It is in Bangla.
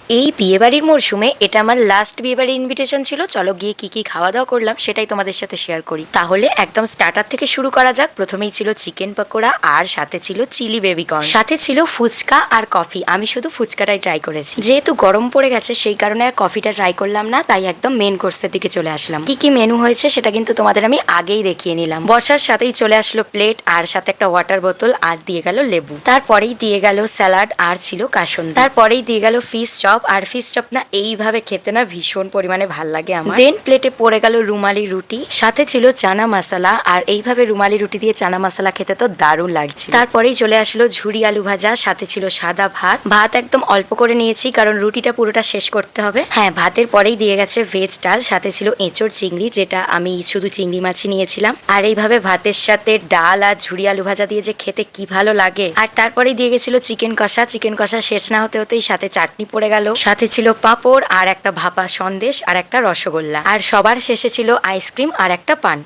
এই বিয়েবাড়ির মরশুমে এটা আমার লাস্ট বিয়েবাড়ির ইনভিটেশন ছিল। চলো গিয়ে কি কি খাওয়া দাওয়া করলাম সেটাই তোমাদের সাথে শেয়ার করি। তাহলে একদম স্টার্টার থেকে শুরু করা যাক। প্রথমেই ছিল চিকেন পকোড়া, আর সাথে ছিল চিলি বেবিকর্ন, সাথে ছিল ফুচকা আর কফি। আমি শুধু ফুচকাটাই ট্রাই করেছি, যেহেতু গরম পড়ে গেছে সেই কারণে আর কফিটা ট্রাই করলাম না, তাই একদম মেন কোর্সের দিকে চলে আসলাম। কি কি মেনু হয়েছে সেটা কিন্তু তোমাদের আমি আগেই দেখিয়ে নিলাম। বর্ষার সাথেই চলে আসলো প্লেট, আর সাথে একটা ওয়াটার বোতল, আর দিয়ে গেল লেবু। তারপরেই দিয়ে গেল স্যালাড, আর ছিল কাসুন্দি। তারপরেই দিয়ে গেল ফিশ চপ, আর ফিশ চপ না এইভাবে খেতে না ভীষণ পরিমাণে ভাল লাগে আমার। দেন প্লেটে পড়ে গেল রুমালি রুটি, সাথে ছিল চানা মশলা, আর এইভাবে রুমালি রুটি দিয়ে চানা মশলা খেতে তো দারুণ লাগছে। তারপরেই চলে আসলো ঝুরি আলু ভাজা, সাথে ছিল সাদা ভাত। ভাত একদম অল্প করে নিয়েছি কারণ রুটিটা পুরোটা শেষ করতে হবে। হ্যাঁ, ভাতের পরেই দিয়ে গেছে ভেজ ডাল, সাথে ছিল এঁচড় চিংড়ি, যেটা আমি শুধু চিংড়ি মাছই নিয়েছিলাম। আর এইভাবে ভাতের সাথে ডাল আর ঝুরি আলু ভাজা দিয়ে যে খেতে কি ভালো লাগে। আর তারপরেই দিয়ে গেছিল চিকেন কষা। চিকেন কষা শেষ না হতে হতেই সাথে চাটনি পড়ে গেল, সাথে ছিল পাঁপড়, আর একটা ভাপা সন্দেশ, আর একটা রসগোল্লা, আর সবার শেষে ছিল আইসক্রিম আর একটা পান।